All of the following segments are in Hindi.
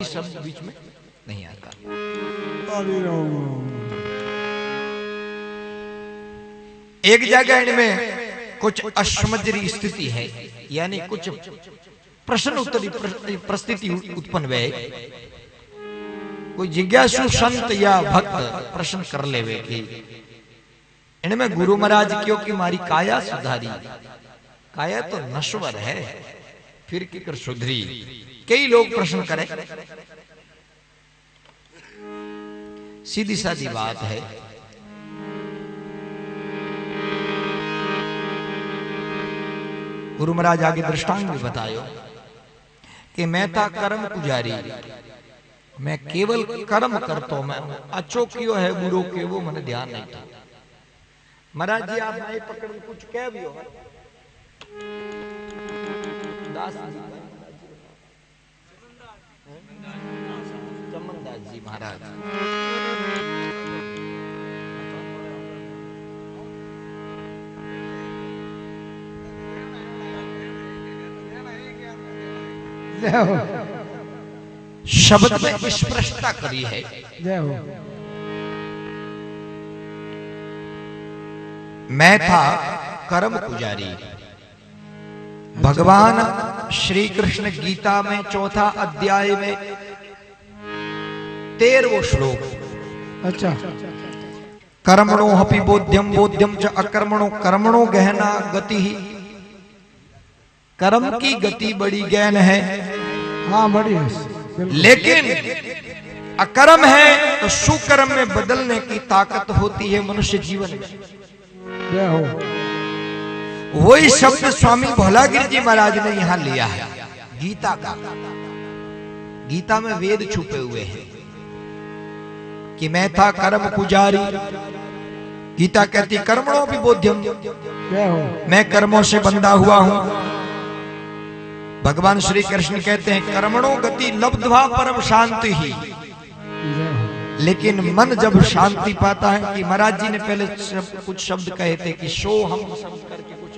शब्द बीच में नहीं आता। एक जगह इनमें कुछ असमंजरी स्थिति है, यानी कुछ प्रश्न उत्तरी परिस्थिति उत्पन्न हुए। कोई जिज्ञासु संत या भक्त प्रश्न कर लेवे कि इनमें गुरु महाराज क्यों कि मारी काया सुधारी, काया तो नश्वर है, फिर की कर सुधरी। कई लोग प्रश्न करें, सीधी सादी बात है। गुरु महाराज आगे दृष्टांत भी बतायो कि मैं था कर्म पुजारी, मैं केवल कर्म करतो, मैं अच्छो कियो है बुरो के वो मैंने ध्यान नहीं था। महाराज जी आप नहीं पकड़ कुछ कह भी हो दास चमनदास जी महाराज, शब्द में स्पष्टता करी है। मैं था कर्म पुजारी। भगवान श्री कृष्ण गीता में चौथा अध्याय में 13वां श्लोक, अच्छा, कर्मणो हपि बोध्यम बोध्यम च अकर्मणो कर्मणो गहना गति ही। कर्म की गति बड़ी गहन है, हाँ बड़ी है, लेकिन अकर्म है तो सुकर्म में बदलने की ताकत होती है मनुष्य जीवन में। वही शब्द स्वामी भोलागिरी जी महाराज ने यहां लिया है गीता का। गीता में वेद छुपे हुए हैं कि मैं था कर्म पुजारी। गीता कहती कर्मणों भी बोध्यम, मैं कर्मों से बंधा हुआ हूं। भगवान श्री कृष्ण कहते हैं कर्मणों गति लब्ध्वा परम शांति ही। लेकिन मन जब शांति पाता है कि महाराज जी ने पहले कुछ शब्द कहे थे कि सो हम शब्द करके कुछ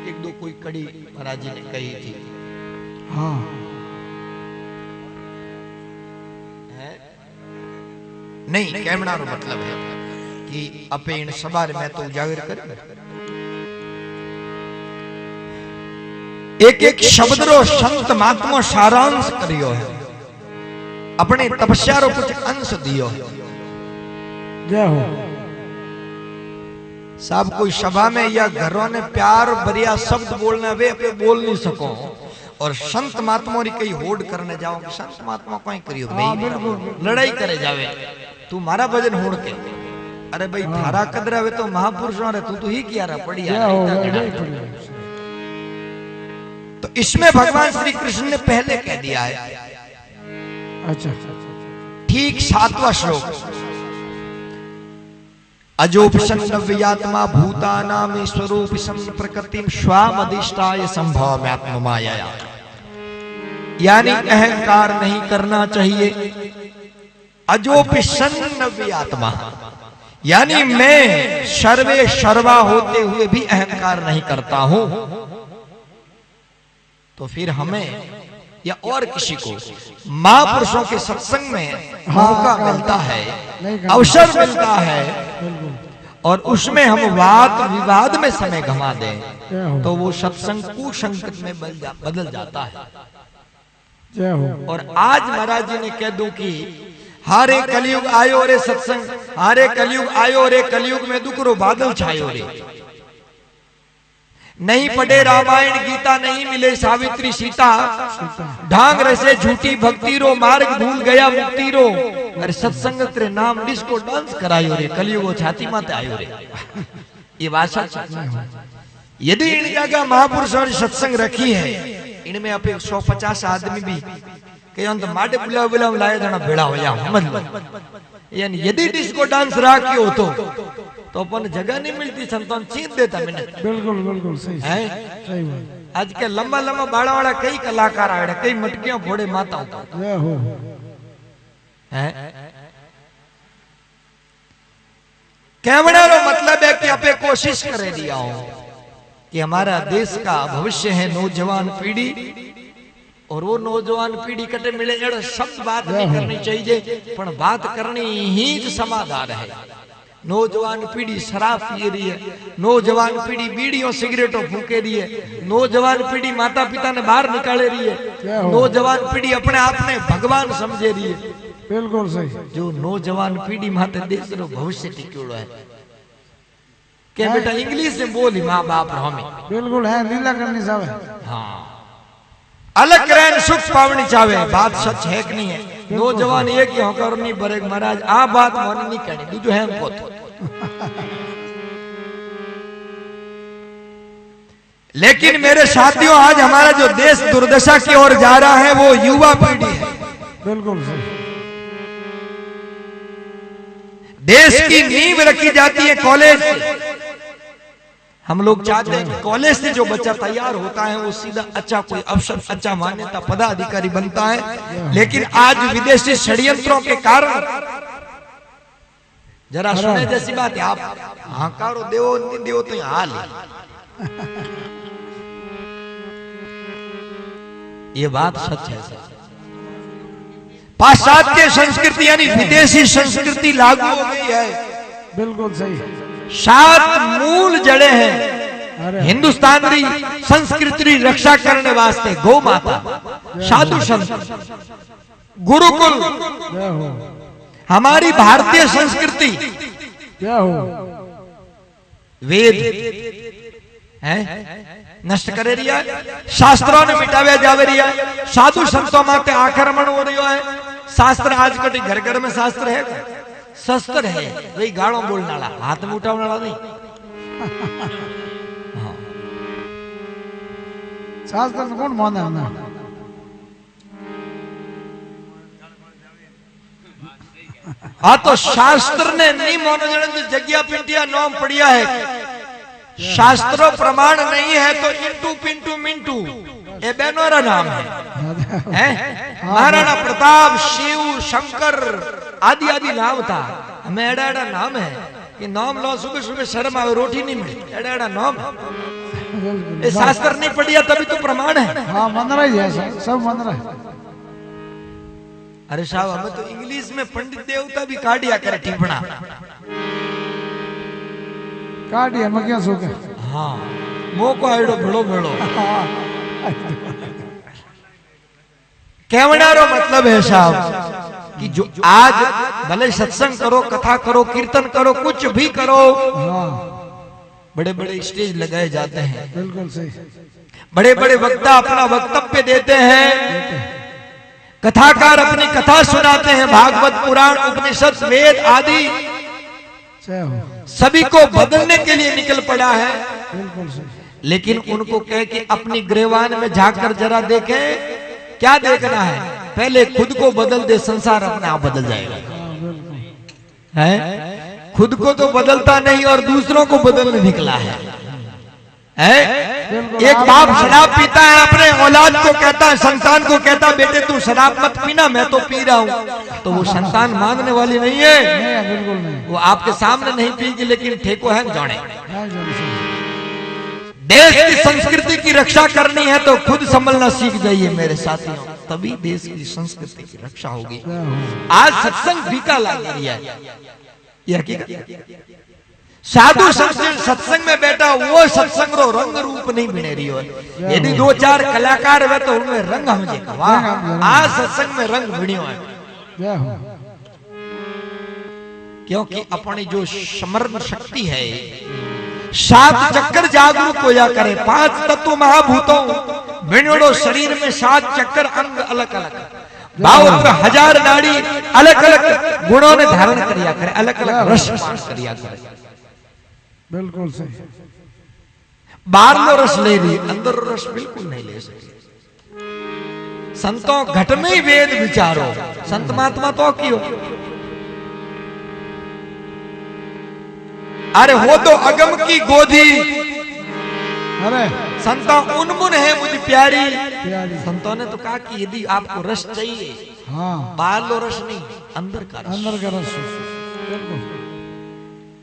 एक दो कोई कड़ी महाराज जी ने कही थी, हाँ है? नहीं कहना मतलब है कि अपे इन सवार में तो उजागर कर एक एक शब्द रो संत महात्मा सारांश करियो है, अपने तपस्या रो कुछ अंश दियो। जय हो साहब। कोई सभा में या घरों ने प्यार भरिया शब्द बोलना वे पे बोल नहीं सको, और संत महात्मा री कई होड़ करने जाओ कि संत महात्मा कोई करियो नहीं, लड़ाई करे जावे तू मारा भजन होड़ के। अरे भाई थारा कदरा वे तो महापुरुषों रे, तू ही किया रहा पड़ी। तो इसमें भगवान श्री कृष्ण ने पहले कह दिया है, अच्छा ठीक 7वां श्लोक, अजोपिशन नव्यात्मा भूतानाम स्वरूपिशं प्रकृतिम स्वामधिष्ठाय संभवाम्यात्म माया। यानी अहंकार नहीं करना चाहिए। अजोपिशन नव्यात्मा यानी मैं सर्वे सर्वा होते हुए भी अहंकार नहीं करता हूं। तो फिर हमें या और किसी को महापुरुषों के सत्संग में मौका मिलता है, अवसर मिलता है, और उसमें हम वाद विवाद में समय गंवा दें तो वो सत्संग कुसंगत में बदल जाता है। और आज महाराज जी ने कह दूं कि हारे कलयुग आयो रे सत्संग, हारे कलयुग आयो रे, कलयुग में दुख रो बादल छायो रे। नहीं पढ़े रामायण गीता, नहीं मिले सावित्री सीता, ढांग रसे झूठी भक्ति रो, मार्ग भूल गया मुक्ति रो। अरे सत्संग तेरे नाम डिस्को डांस करायो रे, कलयुग छाती माते आयो रे। ये भाषा यदि इन जगह महापुरुषों ने सत्संग रखी है, इनमें अब 150 आदमी भी कहीं तो माटे बुला बुला लाए जाना भेड़ा हो जाओ। यानी यदि डिस्को डांस राखियो तो अपन जगह नहीं मिलती, संतान छीन देता मैंने। बिल्कुल बिल्कुल सही है, सही बात। आज के लंबा लंबा बाड़ा वाला कई कलाकार आए, कई मटकियां फोड़े माता है। कहने रो मतलब है कि आपे कोशिश करे दिया हो कि हमारा देश का भविष्य है नौजवान पीढ़ी, और वो नौजवान पीढ़ी कटे मिले एड़ो शब्द बात नहीं करनी चाहिए, पण बात करनी ही ज समाधान है। नौजवान पीढ़ी शराब पी रही है, नौजवान पीढ़ी बीड़ियों सिगरेटों फूके रही है, नौजवान पीढ़ी माता पिता ने बाहर निकाले रही है, नौजवान पीढ़ी अपने आप ने भगवान समझे रही है। बिल्कुल सही। जो नौजवान पीढ़ी माते देश रो भविष्य टिक्योड़ो है के बेटा इंग्लिश में बोली माँ बाप हमें बिल्कुल है, लीला करनी चाहे। हाँ, अलग रहन सुख पावनी चाहे, बात सच है कि नहीं है। नौजवान ये कि होकर नहीं बरेग महाराज आ बात मन नहीं कहनी दूजो है हमको तो। लेकिन मेरे साथियों आज हमारा जो देश दुर्दशा की ओर जा रहा है वो युवा पीढ़ी है। बिल्कुल सही। देश की नींव रखी जाती है कॉलेज से। हम लोग चाहते हैं कि कॉलेज से जो बच्चा तैयार होता है वो सीधा अच्छा कोई अफसर, अच्छा मान्यता पदाधिकारी बनता है। लेकिन आज विदेशी षड्यंत्रों के कारण जरा सुने जैसी बात है, आप हाकारो देवो नहीं देवो तो हाल ये बात सच है। पाश्चात्य संस्कृति यानी विदेशी संस्कृति लागू हो गई है। बिल्कुल सही। 7 मूल जड़े हैं हिंदुस्तानी संस्कृति रक्षा करने वास्ते। गौ माता, साधु संत, गुरुकुल, हमारी भारतीय संस्कृति, वेद है नष्ट करे रही है, शास्त्रों ने मिटावे जावे रही है, साधु संतों माते आक्रमण हो रही है। शास्त्र आज कटी घर घर में शास्त्र है, शस्त्र है, वही गाड़ों बोलने वाला, हाथ में उठाने वाला नहीं। हाँ। शास्त्र कौन माने ना? हाँ तो शास्त्र ने नहीं मानो जने तो जग्या पिंटिया नाम पढ़िया है। शास्त्रों प्रमाण नहीं है तो इंटू पिंटू मिंटू ये बेनोरा नाम है? महाराणा प्रताप, शिव, शंकर आदि आदि नाम था। हमें एड़ा एड़ा नाम है कि नाम लो सुबह सुबह शर्म आवे रोटी नहीं मिली, एड़ा एड़ा नाम। ये शास्त्र नहीं पढ़िया तभी तो प्रमाण है। हाँ मन रही है, सब मन रहा है। अरे साहब हमें तो इंग्लिश में पंडित देवता भी काटिया करे टिप्पणा काटिया में क्या सोचे। हाँ मोको आइडो भेड़ो भेड़ो कहवनारो मतलब है साहब कि जो आज भले सत्संग करो, कथा करो, कीर्तन करो, कुछ भी करो, बड़े बड़े स्टेज लगाए जाते हैं, बिल्कुल सही। बड़े बड़े वक्ता अपना वक्तव्य देते हैं, कथाकार अपनी कथा सुनाते हैं, भागवत पुराण उपनिषद वेद आदि सभी को बदलने के लिए निकल पड़ा है। बिल्कुल सही। लेकिन उनको कह के अपनी ग्रेवान में झांककर जरा देखें, क्या देखना है? पहले खुद को बदल दे, संसार अपने आप बदल जाएगा। है खुद को तो बदलता नहीं और दूसरों को बदलने निकला है। एक बाप शराब पीता है, अपने औलाद को कहता है, संतान को कहता है बेटे तू शराब मत पीना, मैं तो पी रहा हूँ, तो वो संतान मानने वाली नहीं है। बिल्कुल नहीं। वो आपके सामने नहीं पीगी लेकिन ठेको है जाने। देश की संस्कृति की रक्षा करनी है तो खुद संभलना सीख जाइए मेरे साथियों, तभी देश की संस्कृति की रक्षा होगी। आज सत्संग फीका लग रहा है, ये हकीकत। साधु सत्संग में बैठा वो सत्संग रो रंग रूप नहीं बने रही हो। यदि 2-4 कलाकार हुए तो उनमें रंग हमजे आज सत्संग में रंग बनियो है। क्योंकि अपनी जो स्मरण शक्ति है, 7 चक्कर जागरूक होया करे, 5 तत्व महाभूतों बिनोड़ो शरीर में 7 चक्कर अंग अलग अलग, 52,000 नाड़ी अलग अलग गुणों ने धारण करिया करे, अलग अलग रस पान करिया करे। बिल्कुल सही। बाहर लो रस ले ली, अंदर रस बिल्कुल नहीं ले सकते। संतों घट में ही वेद विचारो, संत महात्मा तो क्यों? अरे हो तो अगम की गोदी, अरे संतों उन्मुन है मुझे प्यारी। संतों ने तो कहा कि यदि आपको रस चाहिए, हाँ बाहर लो रस नहीं, अंदर का रस। अंदर का रस।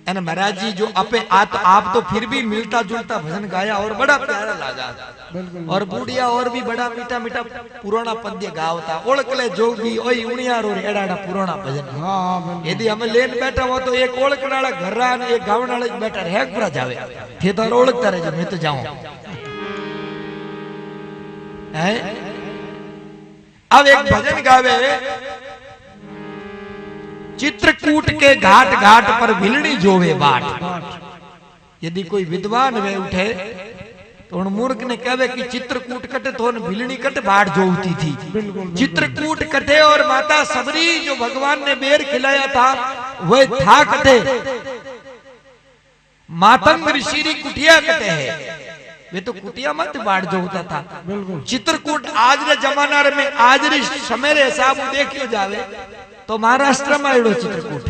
एन महाराज जी जो आप तो फिर भी मिलता जुलता भजन गाया और बड़ा प्यारा लगा। बिल्कुल और बूढ़िया और भी बड़ा मीठा मीठा पुराना पद्य गावता ओळखले जोगी ओई उणियार और एडाड़ा पुराना भजन। हाँ हाँ बिल्कुल यदि हम लेन बैठा हो तो एक ओळखने वाला घर्रा और एक गावण वाला बैठा रहे पूरा जावे थे तो ओळखता रहे मैं तो जाऊं है। अब एक भजन गावे चित्रकूट के घाट घाट पर भिलनी जोवे बाट। यदि कोई विद्वान वे उठे तो उन मूर्ख ने कहे कि चित्रकूट कटे तो भिलनी कटे बाट जोती थी। चित्रकूट कटे और माता सबरी जो भगवान ने बेर खिलाया था वह था कटे। मातंग ऋषि कुटिया कटे है वे तो कुटिया मत बाट जोता था। चित्रकूट आज रे जमाना में आज रे समय रे हिसाब देखियो जावे तो महाराष्ट्र में एडो चित्रकूट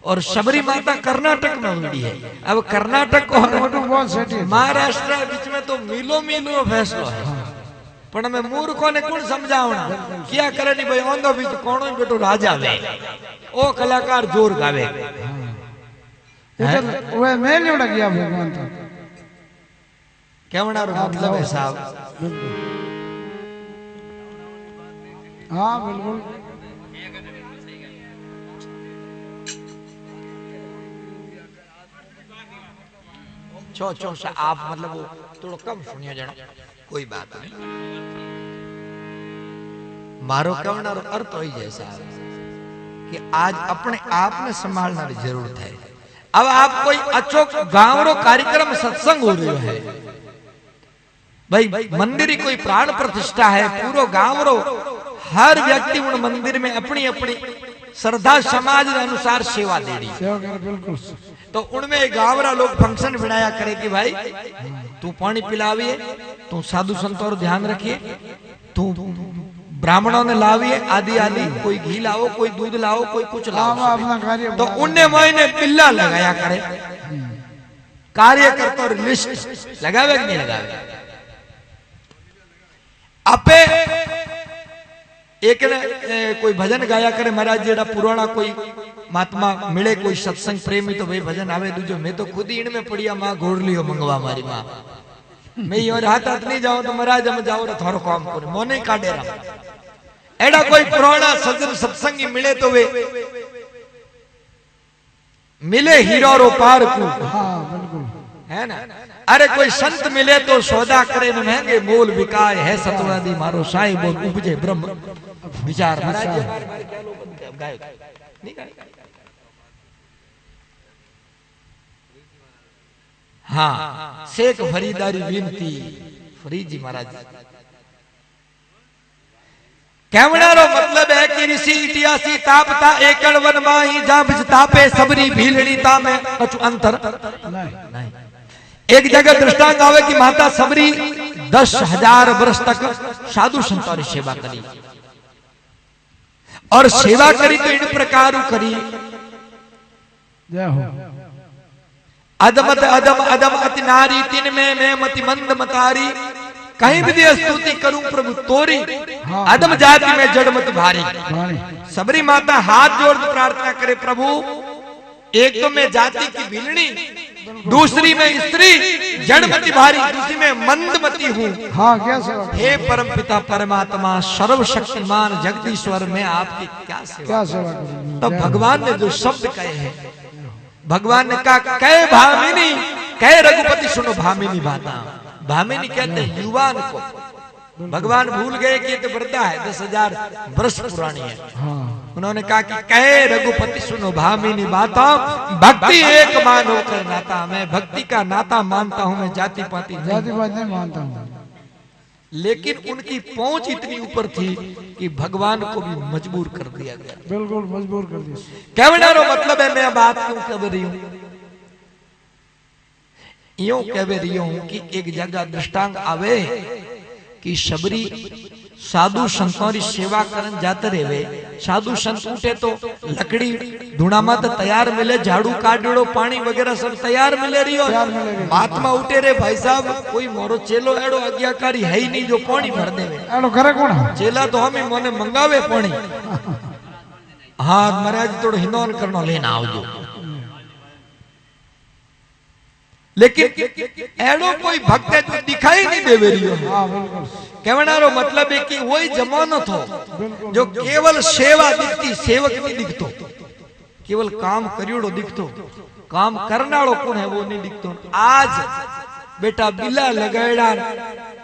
और शबरी माता कर्नाटक में उड़ी है। अब कर्नाटक और महाराष्ट्र बीच में तो मीलो मीलो फैसलो है। पर मैं मूर्खों ने कौन समझावना क्या करे नहीं भाई ओंदो भी तो कोनो बेटो राजा वे ओ कलाकार जोर गावे वो मैं नहीं उड़ा गया भगवान तो केवना रो मतलब है साहब। हाँ बिल्कुल छो आप मतलब वो थोड़ा कम सुनियो जना कोई बात नहीं। मारो कहना अर्थ हो जैसा कि आज अपने आप ने संभालना की जरूरत है। अब आप कोई अच्छो गांवरो कार्यक्रम सत्संग हो रही है भाई मंदिर ही कोई प्राण प्रतिष्ठा है पूरा गांवरो हर व्यक्ति उन मंदिर में अपनी अपनी श्रद्धा समाज के अनुसार सेवा दे रही। बिल्कुल तो उनमें गांवरा लोग फंक्शन बनाया करे कि भाई तू पानी पिलाविए तू साधु संतों और ध्यान रखिए तू ब्राह्मणों ने लाविए आदि आदि कोई घी लाओ कोई दूध लाओ कोई कुछ लाओ। तो उनने महीने बिल्ला लगाया करे कार्यकर्ता और लिस्ट लगावे कि नहीं लगावे। आपे एक ने कोई भजन गाया करे महाराज जेड़ा पुराना कोई महात्मा मिले कोई सत्संग प्रेमी तो भाई भजन आवे दूजो मैं तो खुद ही इनमें पड़िया माँ घोड़ लियो मंगवा मारी माँ मैं और हाथ हाथ नहीं जाऊं तो महाराज हम जाओ रे थारो काम करे मोने काटे रहा एड़ा कोई पुराना सज्जन सत्संगी मिले तो वे मिले हीरो रो पार को है ना। अरे कोई संत मिले तो सौदा करे न महंगे मोल बिकाए है सतवादी मारो साई बोल उपजे ब्रह्म विचार महाराज हाँ शेख फरीदारी विनती फरीद जी महाराज कहवनारो मतलब है कि ऋषि इतिहासी तापता एकड़ वन माही जा बिच तापे सबरी भीलड़ी ता में कछु अंतर नहीं। एक जगह दृष्टांत आवे कि माता सबरी 10,000 वर्ष तक साधु संतों की सेवा करी और सेवा करी तो इन प्रकार करी अदमत अदम अदम अति नारी तीन में मैं मति मंद मतारी कहीं भी स्तुति करूं प्रभु तोरी अदम जाति में जड़ मत भारी। सबरी माता हाथ जोड़ प्रार्थना करे प्रभु एक तो मैं जाति की भिलनी दूसरी में स्त्री जड़मती भारी दूसरी में मंदमती हूँ। हाँ क्या सेवा हे परम पिता परमात्मा सर्वशक्तिमान जगदीश्वर में आपकी क्या सेवा करूं। तब भगवान ने जो शब्द कहे हैं भगवान ने कहा कहे भामिनी कहे रघुपति सुनो भामिनी बाता। भामिनी कहते हैं युवान को भगवान भूल गए कि ये तो वृद्धा है 10,000 वर्ष पुरानी है। उन्होंने कहा कि कहे रघुपति सुनो भामिनी बाता भक्ति एक मान होकर नाता मैं भक्ति का नाता मानता हूं मैं जाति पाति नहीं मानता हूं। लेकिन उनकी पहुंच इतनी ऊपर थी कि भगवान को भी मजबूर कर दिया गया। बिल्कुल मजबूर कर दिया। कहने का मतलब है मैं बात क्यों कह रही हूं यूं कह रही हूं कि एक जगह दृष्टांत आवे कि शबरी साधु संतों की सेवा करन जाते रहे साधु संत उठे तो लकड़ी धुना मत तैयार मिले झाड़ू काटड़ो पानी वगैरह सब तैयार मिले रही हो। महात्मा उठे रे भाई साहब कोई मोरो चेलो एड़ो आज्ञाकारी है ही नहीं जो पानी भर देवे एड़ो करे कौन चेला तो हम मोने मंगावे पानी हाँ महाराज थोड़ो हिंदोन करनो लेना आवजो लेकिन एड़ो कोई भक्त है तो दिखाई नहीं देवे रहियो। हाँ बिल्कुल कहनारो मतलब है कि वही जमानो थो बिल्कुल जो केवल सेवा दिखती, सेवक नहीं दिखतो, केवल काम करियोड़ो दिखतो, काम करनाड़ो कौन है वो नहीं दिखतो। आज बेटा बिला लगाड़ा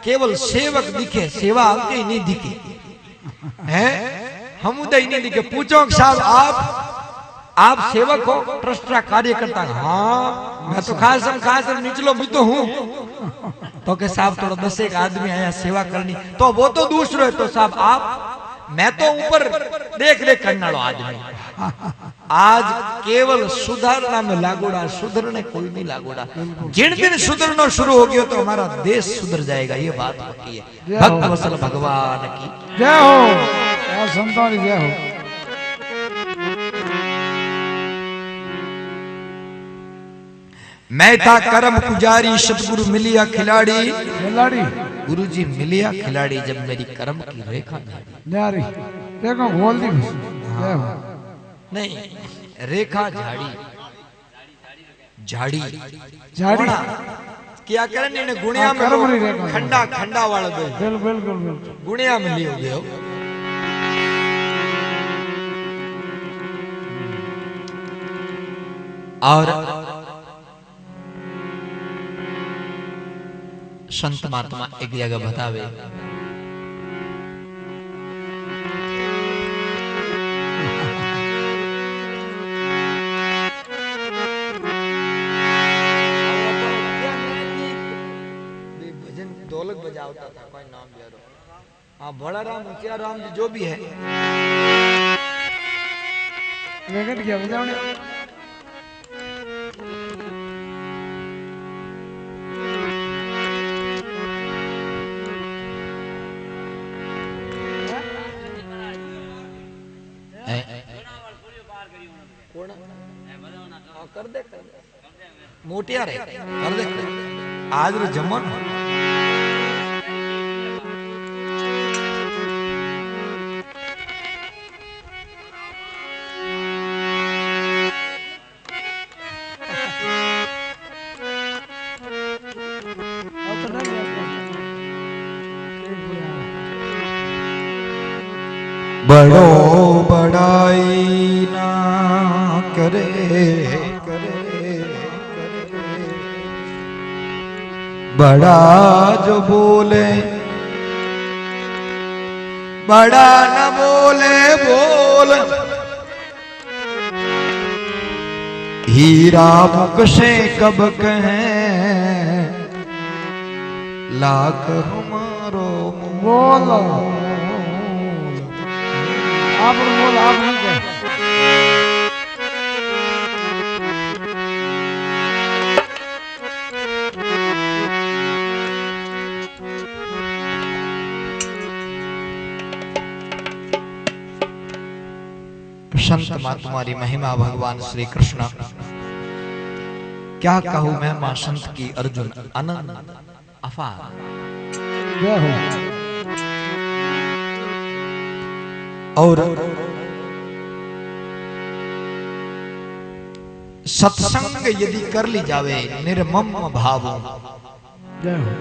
केवल सेवक दिखे, सेवा अंके नहीं दिखे हैं, हम उदय नहीं दिखे। पूछो साहब आप सेवक हो, ट्रस्ट का कार्यकर्ता? हाँ मैं तो खास निचलो भी तो हूँ। तो के साहब थोड़ा 10 एक आदमी आया सेवा करनी, तो वो तो दूसरो है। तो साहब आप, मैं तो ऊपर देख करने वाला आदमी। आज केवल सुधारना में लागोड़ा, सुधरने कोई नहीं लागोड़ा। जिन दिन सुधरना शुरू हो गया तो हमारा देश सुधर जाएगा, ये बात पक्की है। भक्त वत्सल भगवान की जय हो, संतों की जय हो। मैं था कर्म पुजारी, सतगुरु मिलिया खिलाड़ी। खिलाड़ी गुरु जी मिलिया खिलाड़ी, जब मेरी कर्म की रेखा न्यारी देखो बोल दी जय हो। नहीं, रेखा झाड़ी झाड़ी झाड़ी क्या करे ने गुणिया में खंडा खंडा वाला दे बिल्कुल बिल्कुल गुणिया में लियो गयो। और संत महात्मा एक जगह बतावे, भजन ढोलक बजावता था, कोई नाम ले रो, हाँ बड़ा राम ऊंचा राम जी जो भी है, वेगट क्या बजावने कर दे मोटिया रे कर दे आज रो जमन बड़ो बड़ाई ना करे बड़ा जो बोले बड़ा न बोले बोल, हीरा मुख से कब कहें लाख हमारो बोल। आप बोल, आप नहीं कह संत मां तुम्हारी महिमा भगवान श्री कृष्ण, क्या कहूं मैं मां संत की अर्जुन अनंत अपार। जय हो। और सत्संग यदि कर ली जावे निर्मम भाव, जय हो।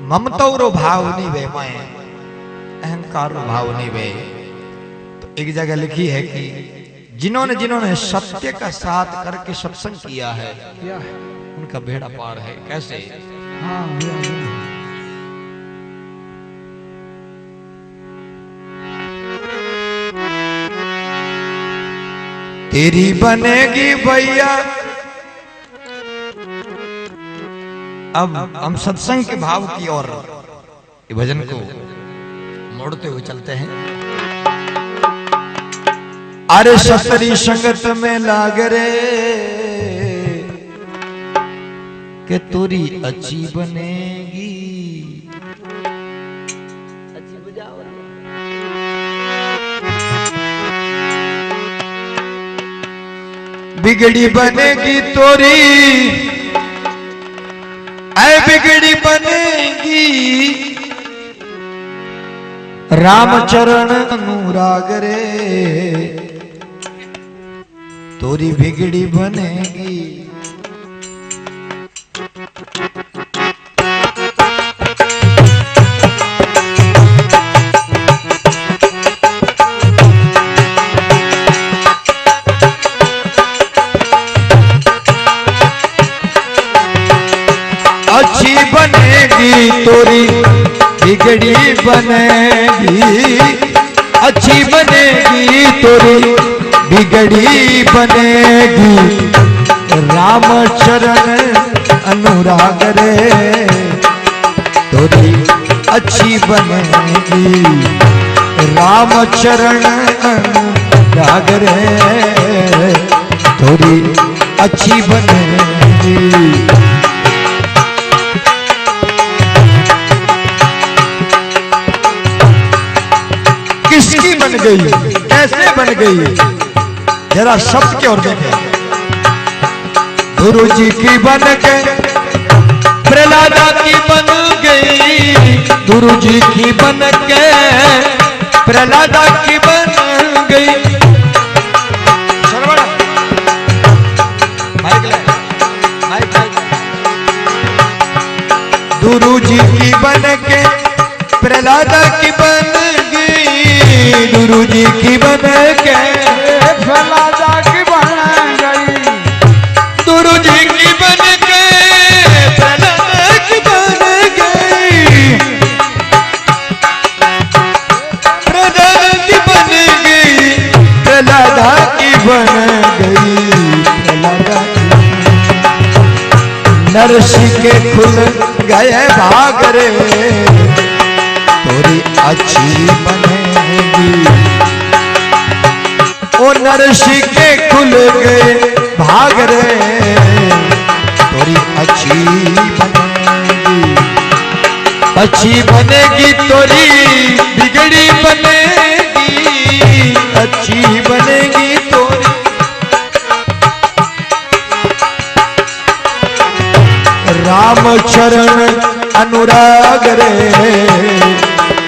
ममतौरो भाव नहीं वे, मैं अहंकार भाव नहीं वे। एक जगह लिखी है कि जिन्होंने सत्य का साथ करके सत्संग किया है उनका बेड़ा पार है। कैसे? हाँ तेरी बनेगी भैया। अब हम सत्संग के भाव की ओर भजन को मोड़ते हुए चलते हैं। अरे सतरी संगत में लाग रे के तोरी अच्छी बनेगी। अच्छी बजाओ। बिगड़ी बनेगी तोरी, ऐ बिगड़ी बनेगी रामचरण अनुराग रे, तोरी बिगड़ी बनेगी। बिगड़ी बनेगी अच्छी बनेगी तोरी बिगड़ी बनेगी राम चरण अनुराग रे तोरी अच्छी बनेगी राम चरण अनुराग रे तोरी अच्छी बनेगी। किसकी बन गई कैसे बन गई जरा शब्द की ओर देखें। गुरु जी की बन गई प्रहलादा की बन गई गुरु जी की बन के प्रहलादा की बन गई। गुरु जी की बन के प्रहलादा की बन गई गुरु जी की बन के प्रहलादा की बन गई गुरु जी की बन के प्रहलादा की बन गई प्रहलादा की बन गई प्रहलादा की बन गई प्रहलादा नरसी के खुल गए भाग रे तोरी अच्छी बनेगी ओ नरसी के खुल गए भाग रे तोरी अच्छी बनेगी अच्छी बनेगी तोरी बिगड़ी बनेगी अच्छी बनेगी तोरी राम चरण अनुराग रे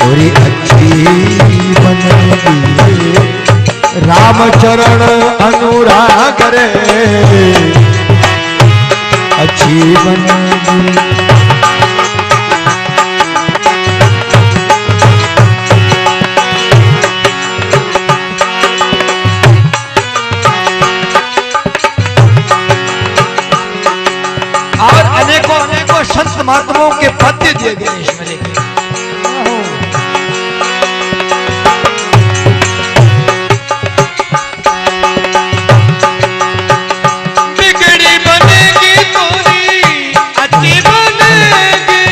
तोरी अच्छी बनेगी राम चरण अनुराग रे अच्छी बनेगी। और अनेकों अनेकों संत महात्माओं के पद्य दिए गए इसमें देखिए। बिगड़ी बनेगी तोरी अच्छी बनेगी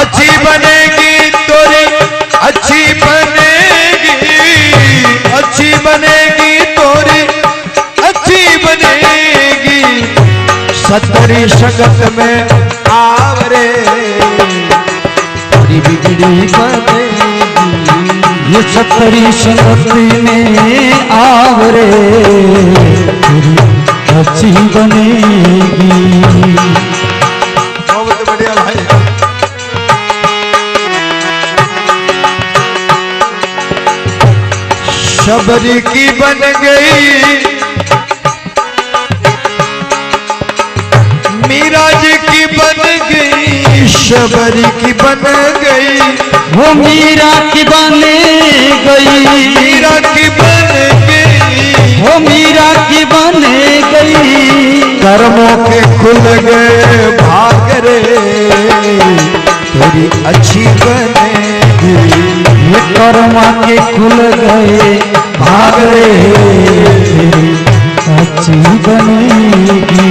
अच्छी बनेगी तोरी अच्छी बनेगी अच्छी बनेगी तोरी अच्छी बनेगी सतरी संगत में आवरे तोरी बिगड़ी बनेगी ये सतरी संगत में आवरे तेरी अच्छी बनेगी। बहुत बढ़िया भाई। शबरी की बन गई मीरा जी की बन गई शबरी की बन गई वो मीरा की बन गई मीरा की बन गई वो मीरा की बन गई कर्मों के खुल गए भाग रे तेरी अच्छी बनेगी ये कर्मा के खुल गए भाग रे तेरी अच्छी बनेगी।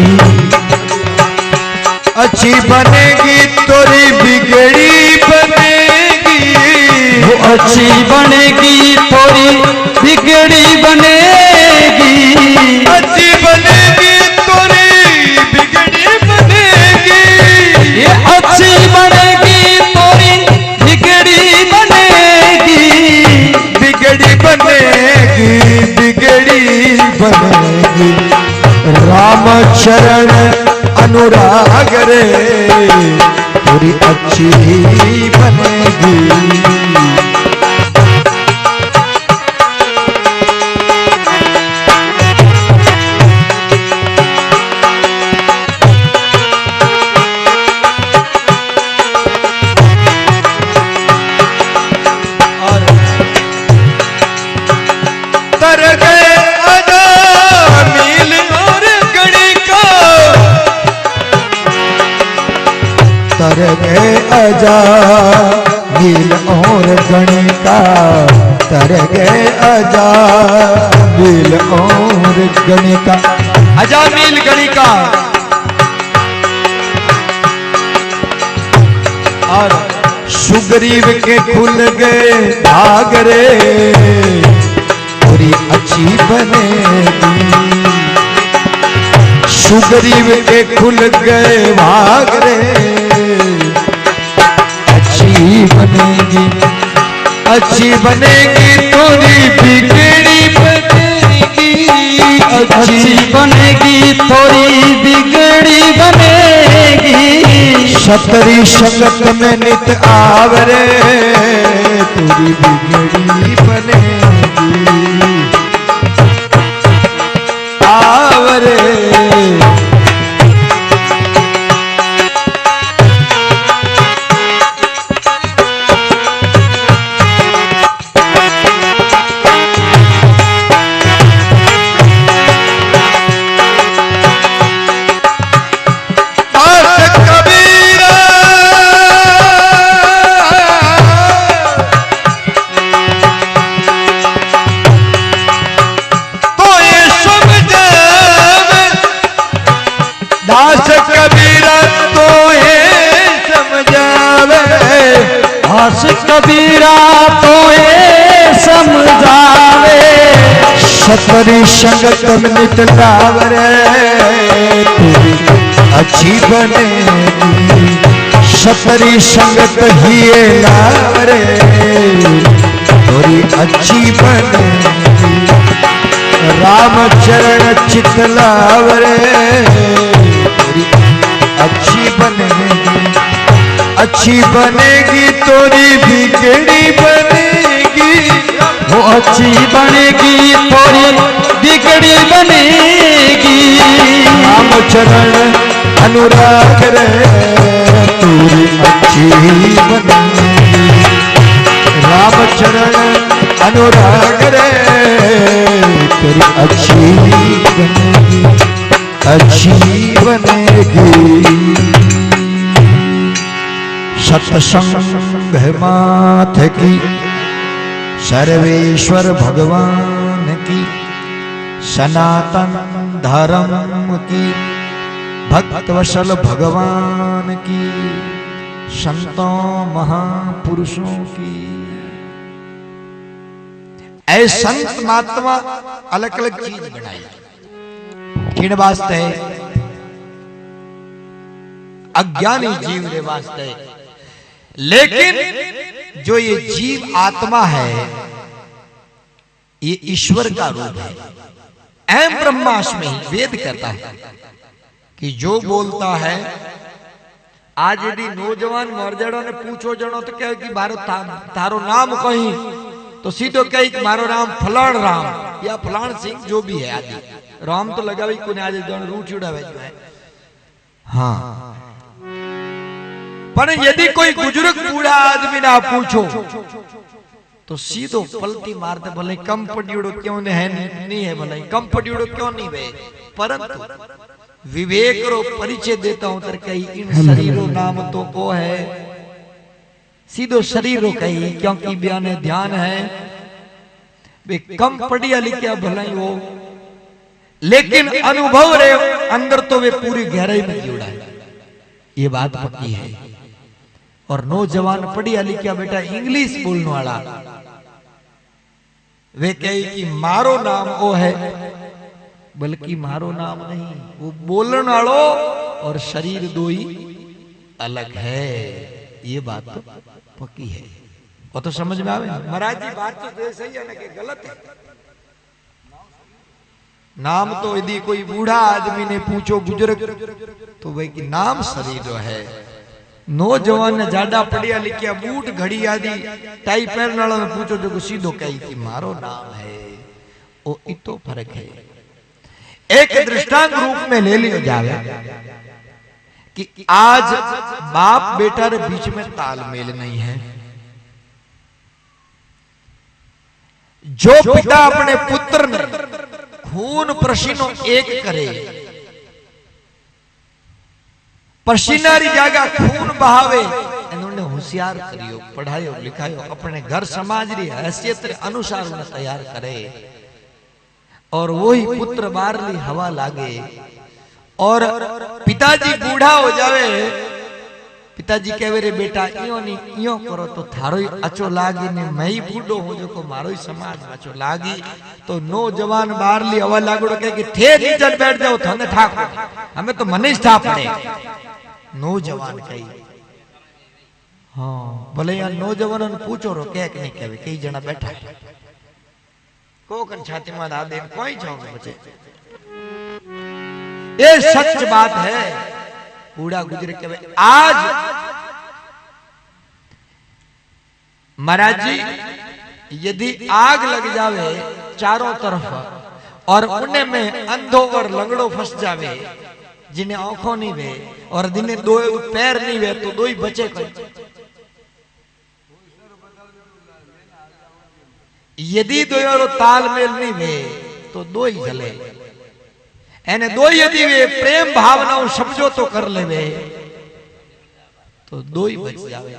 अच्छी बनेगी तोरी बिगड़ी बनेगी वो अच्छी बनेगी थोड़ी बिगड़ी बनेगी अच्छी बनेगी तोरी बिगड़ी बनेगी ये अच्छी बनेगी थोड़ी बिगड़ी बनेगी बिगड़ी बनेगी बिगड़ी बनेगी राम चरण अनुराग रे पूरी अच्छी बनेगी। तर गए अदा मील और गणी का तर गए अजा नील और गणिका तर गए अजा नील और गणिका अजामिल गणिका। और सुग्रीव के खुल गए भाग रे पूरी अच्छी बनेगी। सुग्रीव के खुल गए भाग रे अच्छी बनेगी अच्छी बनेगी तोरी बिगड़ी बनेगी। अच्छी बनेगी थोड़ी बिगड़ी बनेगी। सतरी संगत में नित आवरे पूरी बिगड़ी बनेगी आवरे। दास कबीरा तो ये समझावे। दास कबीरा तो ये समझावे। सतरी संगत में नित लावरे पूरी अच्छी बनेगी। सतरी संगत ही लावरे पूरी अच्छी बनेगी। रामचरण चित लावरे अच्छी बनेगी। अच्छी बनेगी तोरी बिगड़ी बनेगी। वो अच्छी बनेगी थोड़ी बिगड़ी बनेगी। रामचरण अनुराग रे तोरी अच्छी बनेगी। रामचरण अनुराग रे तेरी अच्छी बनेगी अच्छी बनेगी। सत्संग माथ की सर्वेश्वर भगवान की सनातन धर्म की भक्तवशल भगवान की संतों महापुरुषों की। ऐसे संत महात्मा अलग अलग चीज बनाई किन वास्ते? अज्ञानी जीव रे वास्ते। लेकिन जो ये जीव आत्मा है ये ईश्वर का रूप है। एम ब्रह्मास्मि वेद कहता है कि जो बोलता है आज यदि नौजवान मरजड़ों ने पूछो जनो तो कहे कि मारो तारो नाम कहीं तो सीधो कही कि मारो नाम फलाण राम या फलाण सिंह जो भी है आदि राम तो लगा को आज रूट उड़ावे जो है। हाँ पर यदि कोई बुजुर्ग बूढ़ा आदमी ना पूछो तो सीधो पलटी मारते भले कम पड़ियोड़ो क्यों नहीं है भले कम पड़ियोड़ो क्यों नहीं वे परंतु विवेक रो परिचय देता हूं तर कही इन शरीरो नाम तो को है सीधो शरीर रो कही क्योंकि बयाने ध्यान है वे कम पढ़िया लिखिया भला ही हो लेकिन अनुभव रे अंदर तो वे पूरी गहराई में जुड़ा है। ये बात पक्की है। और नौजवान पढ़िया लिखिया बेटा इंग्लिश बोलने वाला वे कहे कि मारो नाम वो है बल्कि मारो नाम नहीं वो बोलने वालों और शरीर दो ही अलग है। ये बात तो पक्की है। वो तो समझ में आवे महाराज जी बात तो सही है ना कि गलत है। नाम तो यदि कोई बूढ़ा आदमी ने पूछो बुजुर्ग तो भाई कि नाम शरीर है। नौजवान ने ज्यादा पढ़िया लिखिया बूट घड़ी आदि टाई पहनने वाला ने पूछो जो सीधो कही कि मारो नाम है वो इतो फर्क है। एक दृष्टांत रूप में ले लियो जावे कि आज बाप बेटा रे बीच में तालमेल नहीं है। जो पिता अपने पुत्र ने खून पसीनो एक करे पसीना री जागा खून बहावे इन्होंने होशियार करियो, पढ़ायो लिखायो, अपने घर समाज री हैसियत रे अनुसार उन्हें तैयार करे और वही पुत्र बारली हवा लागे। और पिताजी बूढ़ा हो जावे, पिताजी कहे रे बेटा इयो नहीं इयो करो तो थारो ही अच्छो लागी ने मैं ही बूढ़ो हूं जो को मारो ही समाज अच्छो लागी। तो नौजवान बारली हवा लागड़ो कहे कि थे नीचे बैठ जाओ थाने ठाको, हमें तो मने ही था पड़े। नौजवान कही हाँ भले यार नौजवानों ने पूछो रो कह के नहीं कहे कई जना बैठा को कन छाती में दा दे कोई जाओगे बच्चे। ये सच बात है। बूढ़ा गुजरे के आज महाराज जी यदि आग लग जावे चारों तरफ और उन्हें में अंधो और लंगड़ो फंस जावे, जिन्हें आंखों नहीं वे और जिन्हें दो पैर नहीं वे तो दो ही बचे कोई। यदि दो तालमेल नहीं वे तो दो ही जले, एने दो यदि वे प्रेम भावनाओं समझो तो कर ले वे तो दो ही बच जावे।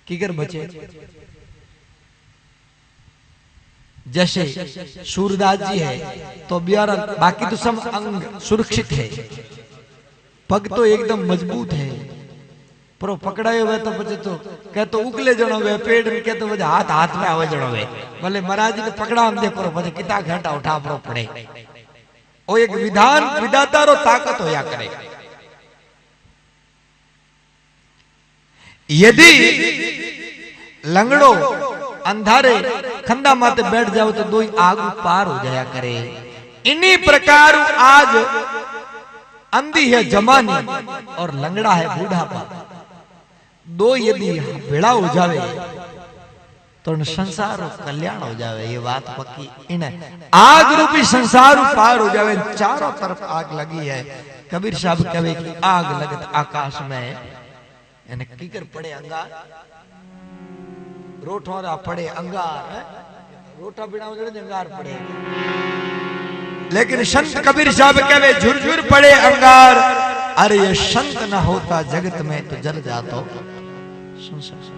किगर बचे जैसे सूरदास जी है तो ब्यारा बाकी तो सब अंग सुरक्षित है, पग तो एकदम मजबूत है पर पकड़ायो वे तो बचे तो कह तो उगले जणो वे पेड़ में कह तो बजे हाथ हाथ में आवे जणो वे भले महाराज जी ने पकड़ा हम देखो बजे कितना घंटा उठा पड़ो पड़े। ओ एक विधान विधाता रो ताकत होया करे। यदि लंगड़ो अंधारे खंडा माते बैठ जाओ तो दो ही आग पार हो जाया करे। इन्हीं प्रकार आज अंधी है जमानी और लंगड़ा है बूढ़ापा, दो यदि भेड़ा हो जावे तो संसार कल्याण हो जावे। ये बात पक्की इन्हें आग रूपी संसार पार हो जावे। चारों तरफ आग लगी है। कबीर साहब कहे कि आग लगत आकाश में यानी कीकर पड़े अंगार, रोठोरा पड़े अंगार, रोटा बिना अंगार पड़े। लेकिन संत कबीर साहब कहे झुरझुर पड़े अंगार, अरे ये संत न होता जगत में तो जल जाता संसार।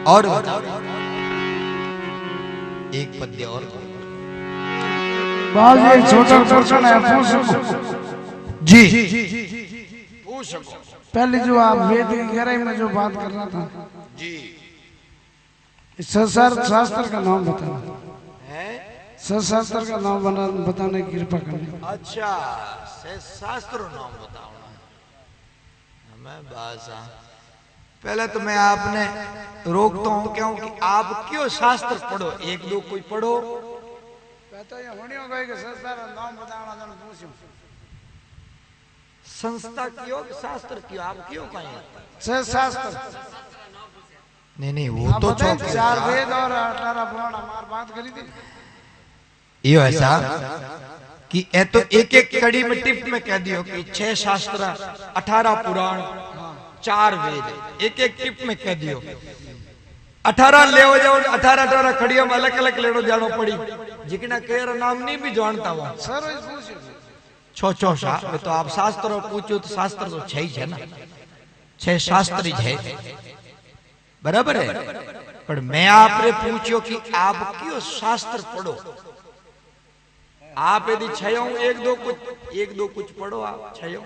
और एक पद्य और बाल ये छोटा प्रश्न है, पूछ जी पूछ सको। पहले जो आप वेद की गहराई में जो बात कर रहा था जी, सशास्त्र शास्त्र का नाम बताना है, सशास्त्र का नाम बताने की कृपा करनी। अच्छा शास्त्रों नाम बताओ हमें बासा। पहले तो मैं आपने रोकता हूं क्यों कि आप क्यों शास्त्र पढ़ो, एक दो कोई पढ़ो। संस्था क्यों शास्त्र क्यों आप क्यों कहें शास्त्र नहीं वो तो 4 वेद और 18 पुराण हमारी बात करी थी। ये ऐसा कि ए तो एक एक कड़ी में टिप में कह दियो कि 6 शास्त्र 18 पुराण 4 वेद, एक एक टिप में कह दियो। 18 ले जाओ 18 खड़ियों में अलग अलग लेनो जानो पड़ी, जिकना केर नाम नहीं भी जानता हूं छो सा। तो आप शास्त्र पूछो तो शास्त्र तो 6 ही है ना, 6 शास्त्र ही है बराबर है। पर मैं आपने पूछो कि आप क्यों शास्त्र पढ़ो। आप यदि 6 एक दो कुछ पढ़ो आप 6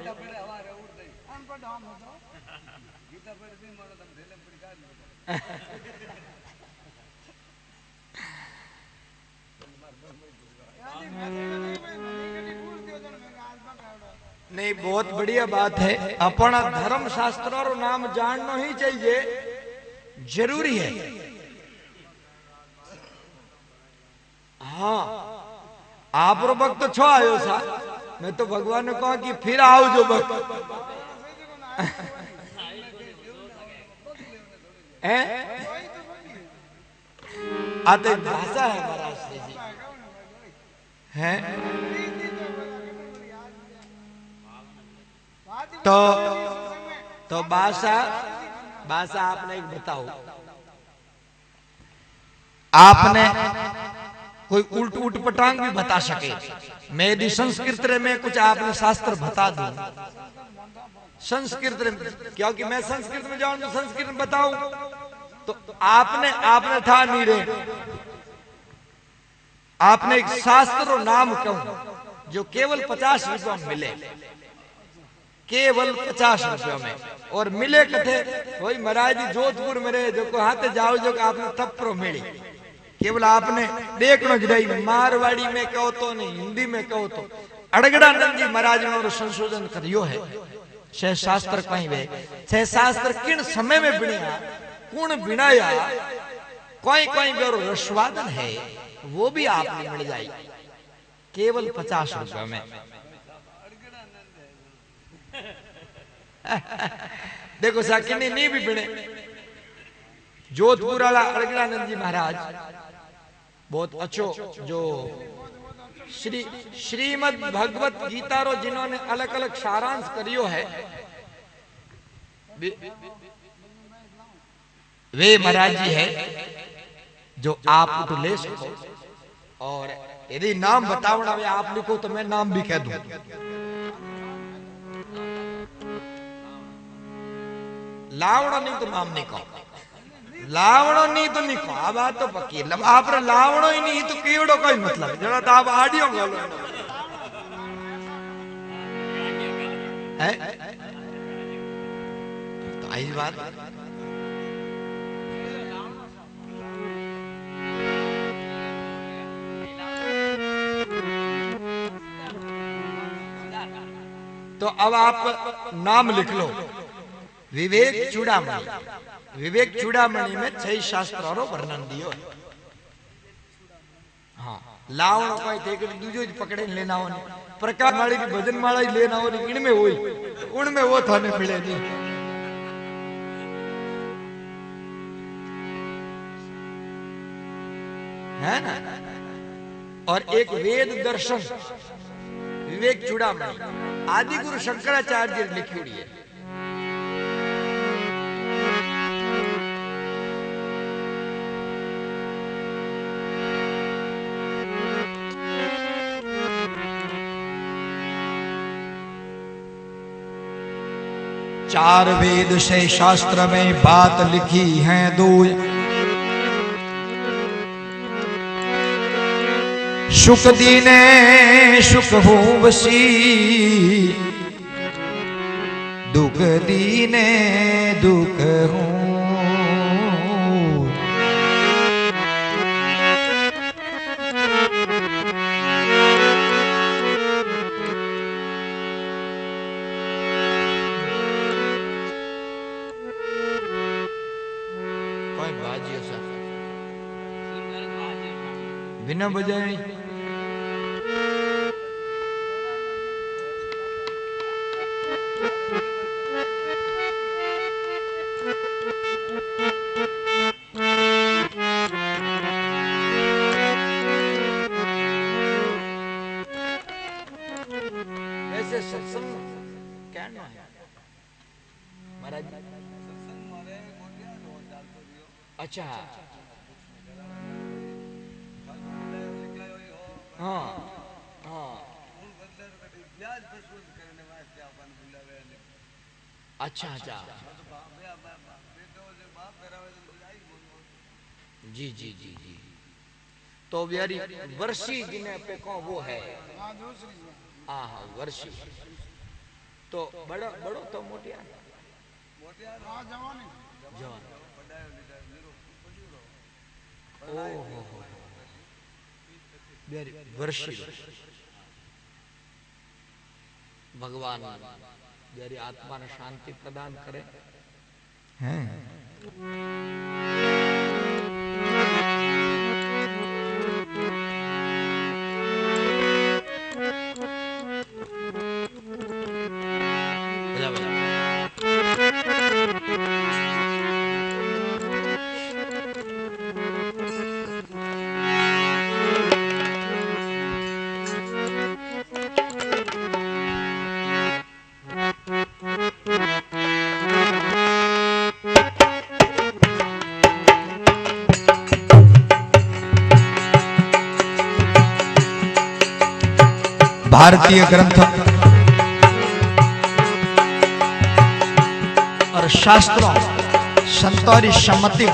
नहीं बहुत बढ़िया बात है। अपना धर्म शास्त्रों रो नाम जानना ही चाहिए, जरूरी है। हाँ आप रो वक्त तो छो आयो सा, मैं तो भगवान ने कहा कि फिर आओ जो वक्त आते भाषा है महाराज जी है। तो भाषा भाषा आपने एक बताओ, आपने कोई उल्ट उठ पटांग भी बता सके। मैं यदि संस्कृत रे में कुछ आपने शास्त्र बता दूं, संस्कृत रे, क्योंकि मैं संस्कृत में जाऊं तो संस्कृत में बताऊं, तो आपने था नहीं रे, आपने एक शास्त्र नाम कहूं जो केवल 50 रुपयों में मिले, केवल 50 रुपयों में, और मिले कथे वही महाराज जी जोधपुर में रहे जो को हाथे जाओ जो आपने तपरो मिली, केवल आपने देखनो जड़ाई, मारवाड़ी में कहो तो नहीं, हिंदी में कहो तो। अड़गड़ानंद जी महाराज ने संशोधन करियो है। छह शास्त्र कहीं वे, छह शास्त्र किन समय में बिणिया, कौन बिनाया, कोई कोई बेरो रसवादन है, वो भी आपने मिल जाए केवल 50 रुपए में। देखो साकिनी नहीं भी बिने, जोधपुर वाला अड़गड़ानंद जी महाराज बहुत अच्छो, जो श्रीमद भगवत गीता रो जिन्होंने अलग अलग सारांश करियो है, वे महाराज जी है जो आप तो ले सको, और यदि नाम बतावना वे आप लिखो तो मैं नाम भी कह दूं। लावणो नहीं तो नाम नहीं कहो, लावणो नहीं तो नहीं कहो, आ बात तो पक्की है। आप लावणो ही नहीं तो कीवड़ो कोई मतलब जरा तो आप आडियो बोलो है तो आई बात। तो अब आप नाम लिख लो, विवेक चूड़ामणि। विवेक चूड़ामणि में 6 शास्त्रों वर्णन दियो। हाँ, लावणो कोई थे कि दूजो पकड़े लेना हो, प्रकाश माली की भजन माला ही लेना हो, इनमें वही, उनमें वो थाने मिले नहीं। है ना। और एक वेद दर्शन विवेक चूड़ामणि आदि गुरु शंकराचार्य लिखी हुई है। चार वेद से शास्त्र में बात लिखी है दो, सुख दीने सुख हो बसी, दुख दीने दुख हो। कोई बाजी सा बिना बजाए ऐसे सत्संग क्या ना है महाराज। अच्छा हाँ हाँ अच्छा अच्छा जी जी जी जी। तो बिहारी वर्षी जिन्हें पे कौन वो है, हाँ हाँ वर्षी। तो बड़ो बड़ो तो मोटिया जवान ओहो बिहारी वर्षी। भगवान बिहारी आत्मा ने शांति प्रदान करे हैं। भारतीय ग्रंथ और शास्त्रों संतों की सम्मति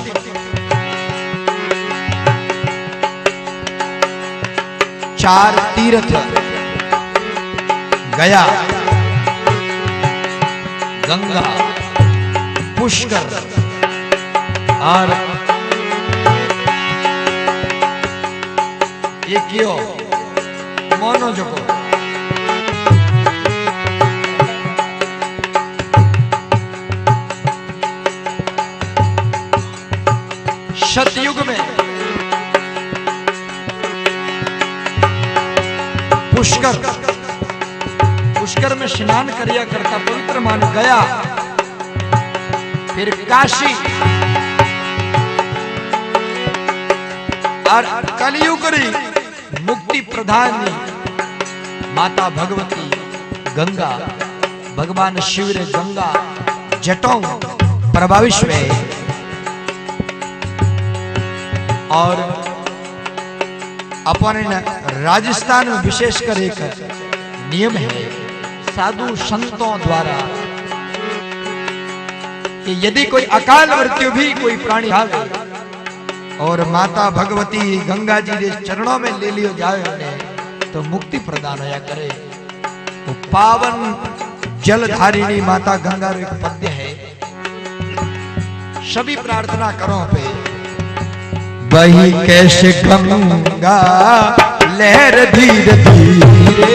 चार तीर्थ गया, गंगा, पुष्कर और ये क्यों मोनो जो सतयुग में पुष्कर में स्नान करिया करता पवित्र मान गया, फिर काशी और कलयुग मुक्ति प्रधान माता भगवती गंगा, भगवान शिव रे गंगा जटों प्रभाविश में और अपन राजस्थान में विशेषकर एक नियम है साधु संतों द्वारा कि यदि कोई अकाल मृत्यु भी कोई प्राणी आवे और माता भगवती गंगा जी के चरणों में ले लियो जाए तो मुक्ति प्रदान होया करे। वो पावन जलधारिणी माता गंगा रो एक पद्य है, सभी प्रार्थना करो पे। वही कैसे गंगा लहर धीरे धीरे,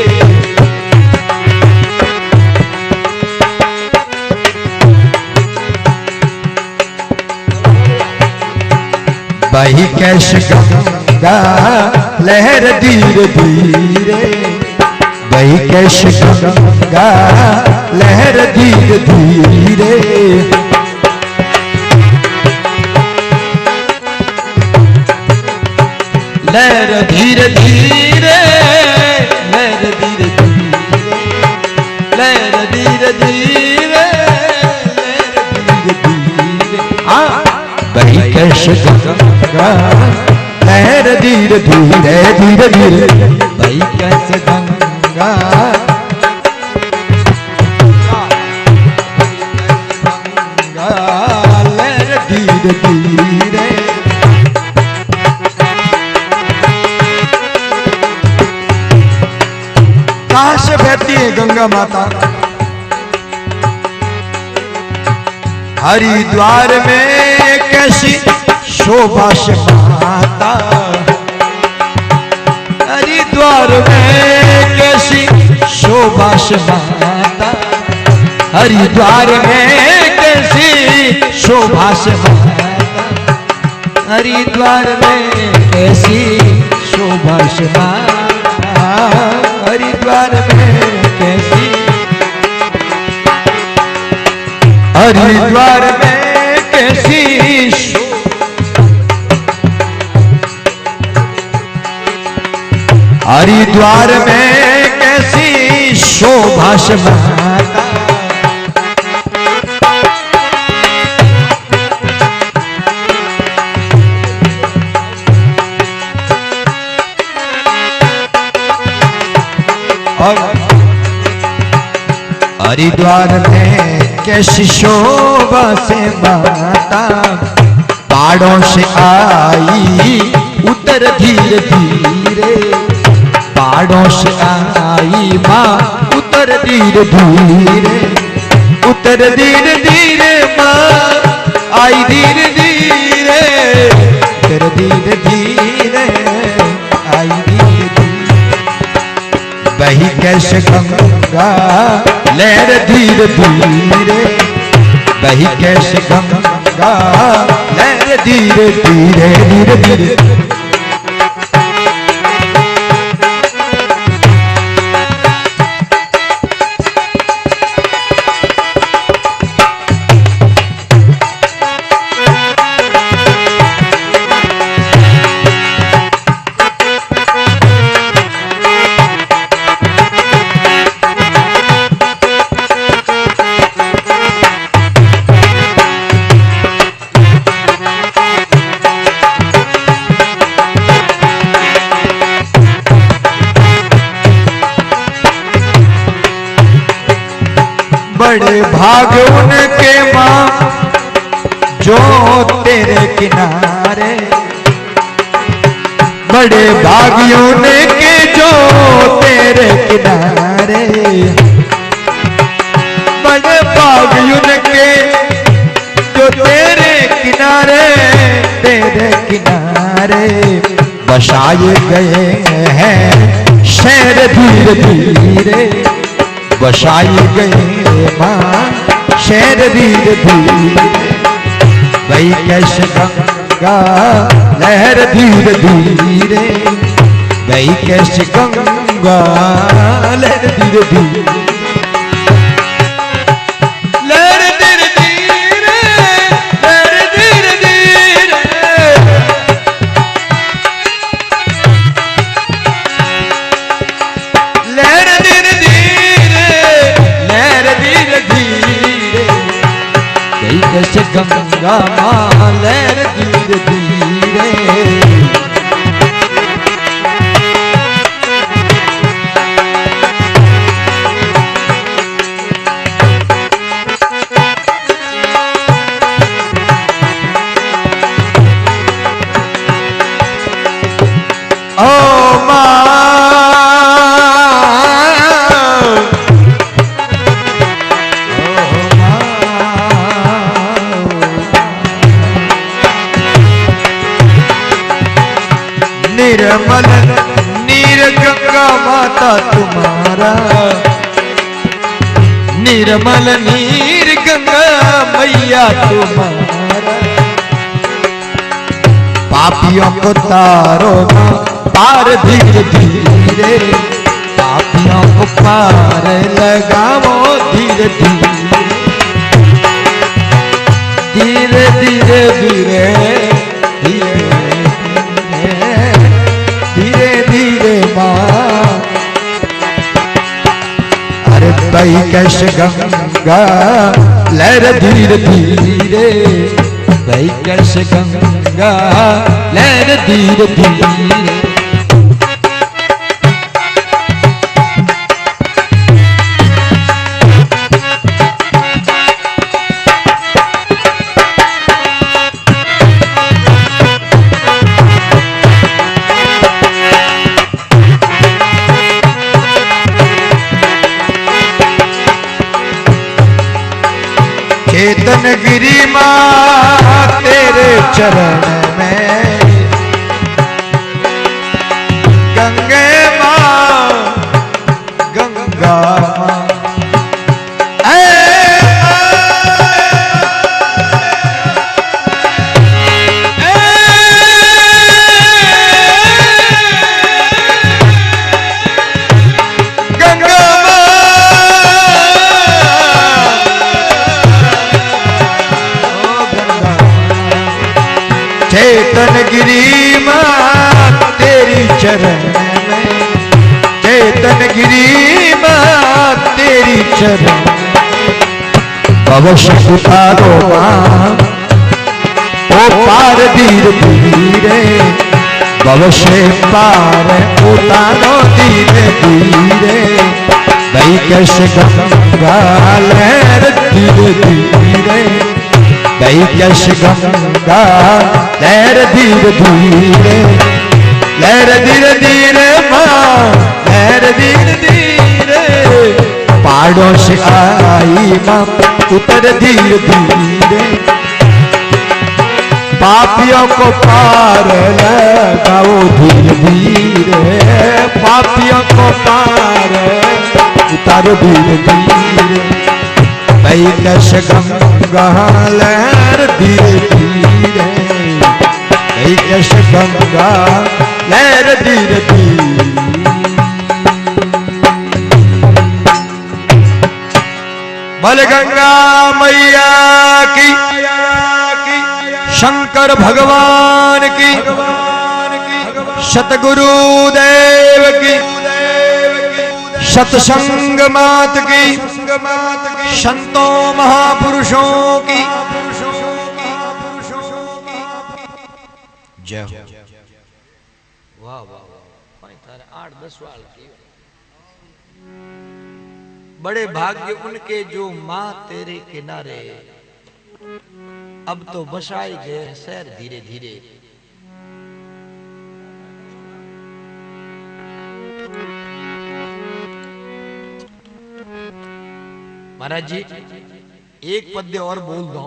वही कैसे गंगा लहर धीरे धीरे, वही कैसे गंगा लहर धीरे धीरे, लहर धीरे धीरे, लहर धीरे धीरे, लहर धीरे धीरे, लहर धीरे धीरे, वही कैसे गंगा लहर धीरे धीरे धीरे धीरे, वही कैसे गंगा लहर धीरे धीरे। कहां से बहती है गंगा माता? हरिद्वार में कैसी शोभा से माता, हरिद्वार में कैसी शोभा से माता, हरिद्वार में कैसी शोभा से माता, हरिद्वार में कैसी शोभा से माता, हरिद्वार में कैसी, हरिद्वार में कैसी हरिद्वार में कैसी शोभा से माता, और हरिद्वार में कैसी शोभा से माता, पहाड़ों से आई उतर धीरे धीरे, पहाड़ों से आई माँ उतर धीरे धीरे, उतर धीरे धीरे माँ आई धीरे धीरे, उतर धीरे धीरे आई धीरे धीरे, वही कैसे गंगा लहर धीरे धीरे, वही कैसे गंगा लहर धीरे धीरे धीरे धीरे। बड़े भाग उनके माँ जो तेरे किनारे, बड़े भाग उनके जो तेरे किनारे, बड़े भाग उनके जो तेरे किनारे, तेरे किनारे बसाए गए हैं शहर धीरे धीरे, बसाए गए माँ शहर धीरे धीरे। वही कैसे गंगा लहर धीरे धीरे, वही कैसे गंगा लहर धीरे धीरे, लहर धीरे धीरे, लहर धीरे धीरे, लहर धीरे धीरे, लहर धीरे धीरे, वही कैसे गंगा माँ लहर धीरे धीरे। निर्मल नीर गंगा माता तुम्हारा, निर्मल नीर गंगा मैया तुम्हारा, पापियों को तारो पार धीरे धीरे, पापियों को पार लगाओ धीरे धीरे, धीरे धीरे धीरे धीरे धीरे धीरे माँ। अरे भाई कैसे गंगा लहर धीरे धीरे, भाई कैसे गंगा लहर धीरे धीरे। चेतन गिरी माँ तेरे चरण में, गंगे माँ गंगा माँ, चेतन गिरी माँ तेरी चरण में, चेतन गिरी माँ तेरी चरण, अवश्य उतारो माँ ओ पार धीरे धीरे, अवश्य पार उतारो धीरे धीरे। भाई कैसे गंगा लहर धीरे धीरे, भाई कैसे गंगा लहर धीरे धीरे, लहर धीरे धीरे माँ लहर धीरे धीरे, पहाड़ों से आई माँ उतर धीरे धीरे, पापियों को पार लगाओ धीरे धीरे, पापियों को पार उतारो धीरे धीरे। भाई कैसे गंगा लहर धीरे धीरे, भाई कैसे गंगा लहर धीरे धीरे। बल गंगा मैया की, शंकर भगवान की, सतगुरु देव की, सत्संग मात की, संतों महापुरुषों की जय हो। वाह वाह वाह, 8-10 वाल की बड़े भाग्य उनके जो माँ तेरे किनारे, अब तो बसाए गए शहर धीरे धीरे। महाराज जी एक पद्य और बोल दो,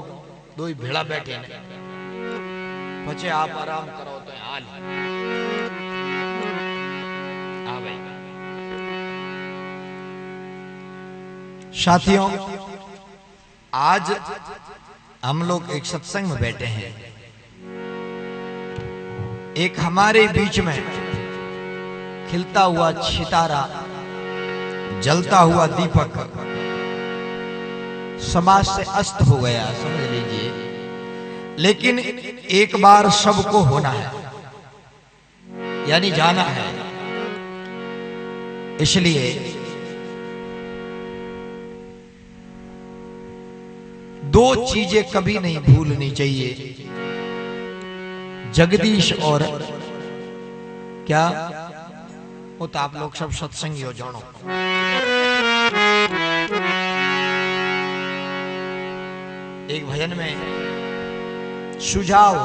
दो ही भेड़ा बैठे ने, पचे आप आराम करो तो हाल आ भाई। साथियों, आज हम लोग एक सत्संग में बैठे हैं। एक हमारे बीच में खिलता हुआ सितारा, जलता हुआ दीपक समाज से अस्त हो गया, समझ लीजिए। लेकिन एक बार सबको होना है, यानी जाना है। इसलिए दो चीजें कभी नहीं भूलनी चाहिए, जगदीश और क्या, वो तो आप लोग सब सत्संगी हो जानो। एक भजन में सुझाव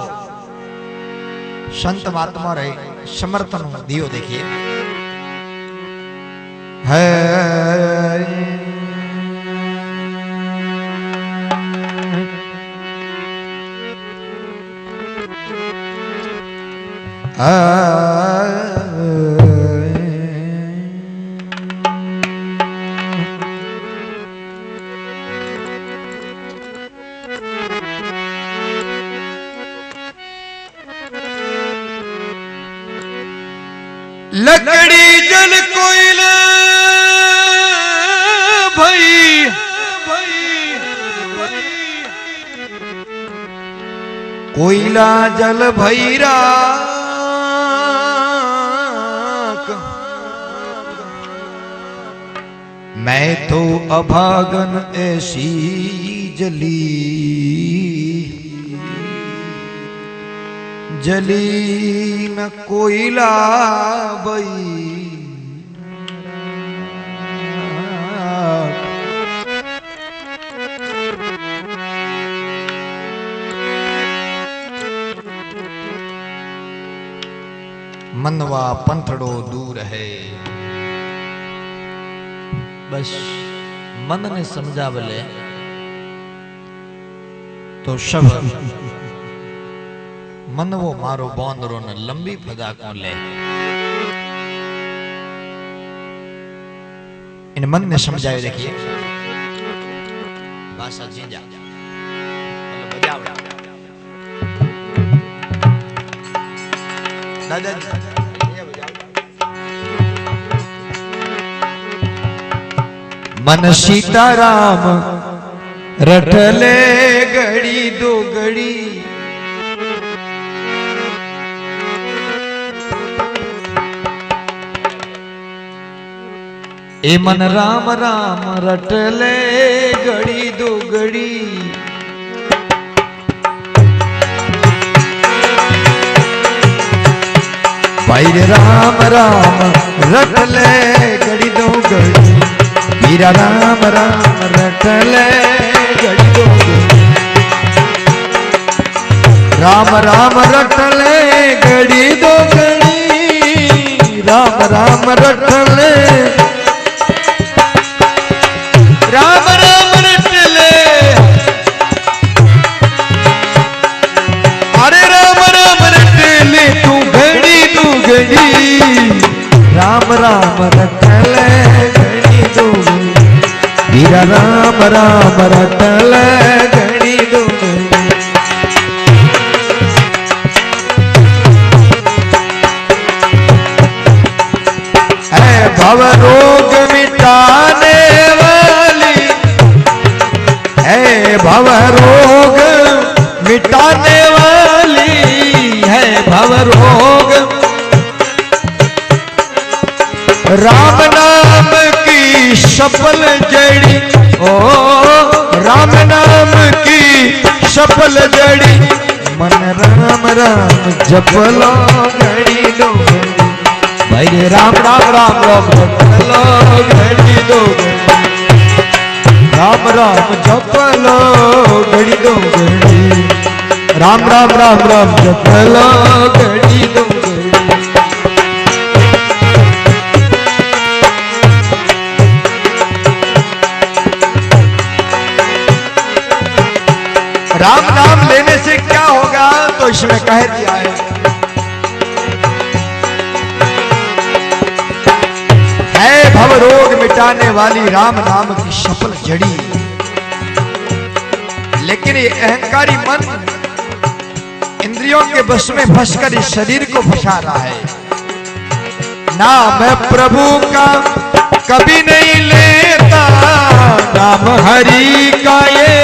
संत महात्मा रहे समर्थन दियो, देखिए है लकड़ी जल कोयला भई, कोयला जल भैरा, मैं तो अभागन ऐसी जली, जली न कोयला बई। मनवा पंथड़ो दूर है, बस मन ने समझा बोले तो सब मनवो मारो बांदरो न लंबी फदा को ले। इन मन ने समझाए, देखिए भाषा जीजा मतलब बजाओ दादाजी। मन सीताराम रटले घड़ी दो घड़ी, ए मन राम राम रटले घड़ी दो घड़ी। भाई राम राम रटले घड़ी दो घड़ी, वीरा राम राम रटले घड़ी दो घड़ी। राम राम रटले घड़ी दो घड़ी, राम राम रटले, राम राम रटले, अरे राम राम रटले तू घड़ी तू घड़ी। राम राम रटले घड़ी दो घड़ी, वीरा राम राम रटले घड़ी दो घड़ी। है भव रोग मिटाने वाली, है भव रोग मिटाने वाली, है भव रोग। राम नाम की सफल जड़ी, ओ राम नाम की सफल जड़ी। मन राम राम जपलो घड़ी दो घड़ी, भाई राम राम राम राम जपलो घड़ी दो घड़ी। राम राम जप लो घड़ी दो घड़ी, राम राम राम राम जप लो घड़ी दो घड़ी। राम नाम लेने से क्या होगा, तो इसमें कह दिया है भव रोग मिटाने वाली राम नाम की सफल जड़ी। लेकिन ये अहंकारी मन इंद्रियों के बस में फंसकर इस शरीर को फंसा रहा है। नाम प्रभु का कभी नहीं लेता, नाम हरि का ये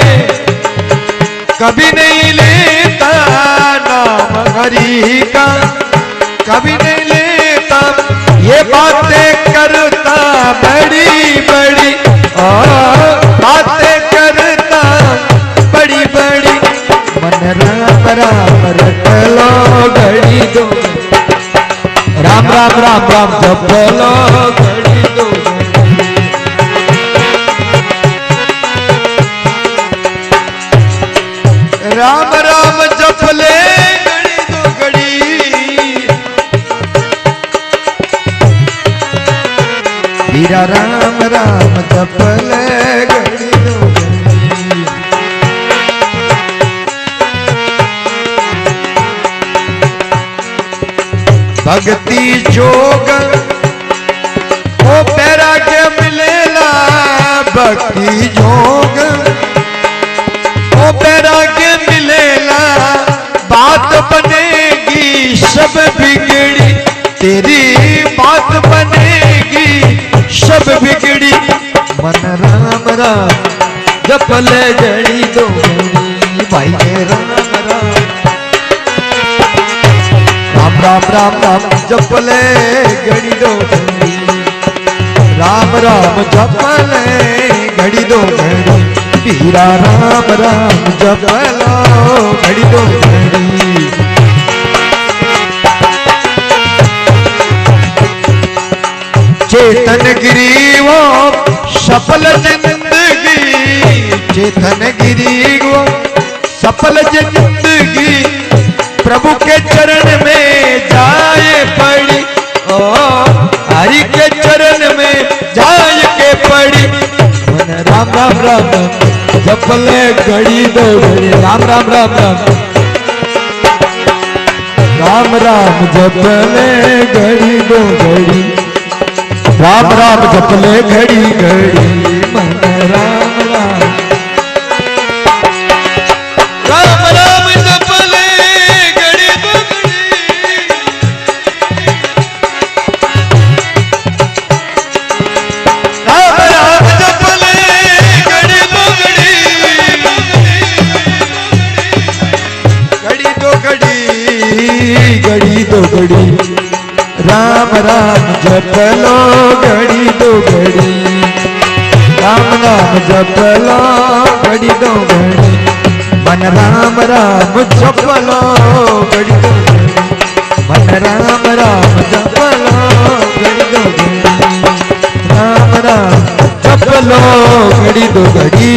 कभी नहीं लेता, नाम हरि का कभी नहीं लेता। ये बातें करता बड़ी बड़ी, बातें करता बड़ी बड़ी। मन राम राम रट लो घड़ी दो, राम राम राम राम जप लो घड़ी दो। राम राम जप ले घड़ी दो घड़ी, हीरा राम राम जप ले घड़ी दो घड़ी। भक्ति जोग ओ वैराग्य मिलेला, भक्ति जोग ओ वैराग्य मिलेला। बात बनेगी सब बिगड़ी, तेरी बात बनेगी सब बिगड़ी। मन राम राम जप ले घड़ी दो घड़ी, भाई राम राम राम राम राम राम जप ले घड़ी दो घड़ी, राम राम जप ले घड़ी दो घड़ी। हीरा राम राम जप लो घड़ी दो घड़ी। चेतन गिरी वो सफल जिंदगी, चेतन गिरी वो सफल जिंदगी। प्रभु के चरण में जाए पड़ी, ओ हरि के चरण में जाए के पड़ी। मन राम राम राम जप ले घड़ी दो घड़ी, राम राम राम राम राम राम जप ले घड़ी दो घड़ी, राम राम जप ले घड़ी घड़ी। मन राम राम राम राम जप ले घड़ी दो घड़ी, राम राम जप ले घड़ी दो घड़ी, घड़ी दो घड़ी घड़ी दो घड़ी। राम राम जप लो घड़ी दो घड़ी, राम राम जप लो घड़ी दो घड़ी। मन राम राम जप लो घड़ी दो घड़ी, मन राम राम जप लो घड़ी दो घड़ी, राम राम जप लो घड़ी दो घड़ी।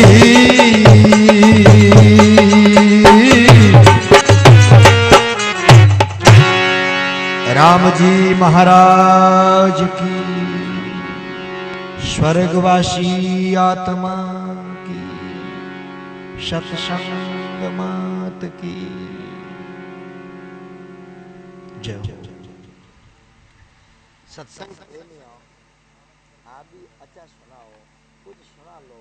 राम जी महाराज की, स्वर्गवासी आत्मा की, सत्संग मात की जय। सत्संग आप भी अच्छा सुनाओ, कुछ सुना लो।